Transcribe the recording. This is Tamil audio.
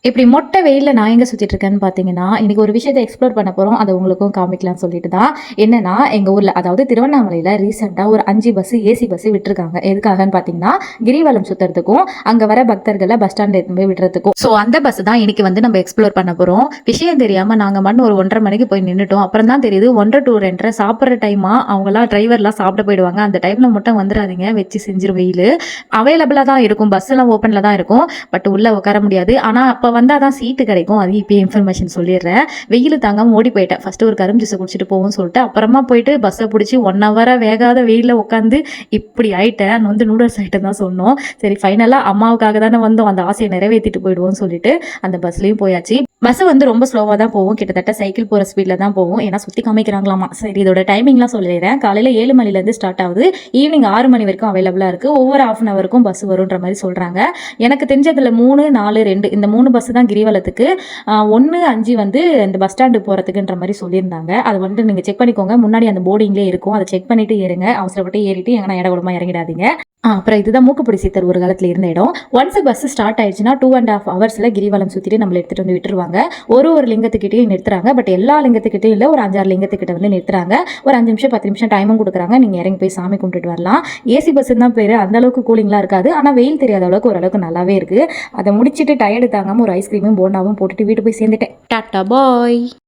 இப்படி மொட்டை வெயிலில் நான் எங்கே சுற்றிட்டு இருக்கேன்னு பார்த்தீங்கன்னா, இன்னைக்கு ஒரு விஷயத்தை எக்ஸ்ப்ளோர் பண்ண போகிறோம். அதை உங்களுக்கும் காமிக்கலாம்னு சொல்லிட்டு தான். என்னன்னா, எங்கள் ஊரில் அதாவது திருவண்ணாமலையில் ரீசெண்டாக ஒரு 5 பஸ்ஸு ஏசி பஸ்ஸு விட்டுருக்காங்க. எதுக்காகன்னு பார்த்தீங்கன்னா, கிரிவலம் சுற்றுறதுக்கும் அங்கே வர பக்தர்களை பஸ் ஸ்டாண்டில் எடுத்து போய் விடுறதுக்கும். ஸோ அந்த பஸ் தான் இன்னைக்கு வந்து நம்ம எக்ஸ்ப்ளோர் பண்ண போகிறோம். விஷயம் தெரியாமல் நாங்கள் மண் ஒரு 1:30 மணிக்கு போய் நின்றுட்டோம். அப்புறம் தான் தெரியுது 1:30 to 2:30 சாப்பிட்ற டைமாக அவங்களாம் டிரைவர்லாம் சாப்பிட போயிடுவாங்க. அந்த டைமில் மட்டும் வந்துடாதீங்க, வச்சு செஞ்சிரும் வெயில். அவைலபிளாக தான் இருக்கும், பஸ் எல்லாம் ஓப்பனில் தான் இருக்கும். பட் உள்ளே உட்கார முடியாது. ஆனால் அப்போ வந்தால் தான் சீட்டு கிடைக்கும். அது இப்போ இன்ஃபர்மேஷன் சொல்லிடுறேன். வெயில் தாங்காமல் ஓடி போயிட்டேன். ஃபஸ்ட்டு ஒரு கரும்பு ஜூஸை குடிச்சிட்டு போவோம்னு சொல்லிட்டு அப்புறமா போயிட்டு பஸ்ஸை பிடிச்சி 1 ஹவராக வேகாத வெயிலில் உட்காந்து இப்படி ஆயிட்டேன். வந்து நூடுல்ஸ் ஆகிட்டு தான் சொன்னோம். சரி ஃபைனலாக அம்மாவுக்காக தானே வந்தோம், அந்த ஆசையை நிறைவேற்றிட்டு போயிடுவோம்னு சொல்லிட்டு அந்த பஸ்லேயும் போயாச்சு. பஸ் வந்து ரொம்ப ஸ்லோவாக தான் போகும், கிட்டத்தட்ட சைக்கிள் போகிற ஸ்பீடில் தான் போகும். ஏன்னா சுற்றி காமிக்கிறாங்களாமா. சரி இதோட டைமிங்லாம் சொல்லிடுறேன். காலையில் 7 மணிலேருந்து ஸ்டார்ட் ஆகுது, ஈவினிங் 6 மணி வரைக்கும் அவைலபிளாக இருக்குது. ஒவ்வொரு ½ அன் ஹவருக்கும் பஸ் வருன்ற மாதிரி சொல்கிறாங்க. எனக்கு தெரிஞ்சதில் 3, 4, 2 இந்த 3 பஸ் தான் கிரிவலத்துக்கு. 1, 5 வந்து இந்த பஸ் ஸ்டாண்டு போகிறதுக்குன்ற மாதிரி சொல்லியிருந்தாங்க. அது வந்து நீங்கள் செக் பண்ணிக்கோங்க, முன்னாடி அந்த போர்டிங்லேயே இருக்கும். அதை செக் பண்ணிவிட்டு ஏறுங்க. அவசரப்பட்டு ஏறிட்டு எங்கன்னா இடகுடமாக இறங்கிடாதீங்க. அப்புறம் இதுதான் மூக்குப்பிடி சித்தர் ஒரு காலத்தில் இருந்த இடம். ஒன்ஸ் பஸ் ஸ்டார்ட் ஆயிடுச்சுன்னா 2.5 ஹவர்ஸில் கிரிவலம் சுற்றிட்டு நம்மளை எடுத்துகிட்டு வந்து விட்டுருவாங்க. ஒரு லிங்கத்துக்கிட்டையும் நிறுத்துறாங்க. பட் எல்லா லிங்கத்துக்கிட்டையும் இல்லை, ஒரு 5-6 லிங்கத்துக்கிட்ட வந்து நிறுத்துறாங்க. ஒரு 5 நிமிஷம் 10 நிமிஷம் டைமும் கொடுக்குறாங்க. நீங்கள் இறங்கி போய் சாமி கும்பிட்டுட்டு வரலாம். ஏசி பஸ்ஸுன்னு தான் பேர். அந்தளவுக்கு கூலிங்லாம் இருக்காது, ஆனால் வெயில் தெரியாத அளவுக்கு ஓரளவுக்கு நல்லாவே இருக்குது. அதை முடிச்சுட்டு டயர்டு தாங்காமல் ஒரு ஐஸ்கிரீமும் போண்டாவும் போட்டுட்டு வீட்டு போய் சேர்ந்துட்டேன். டாட்டா பாய்.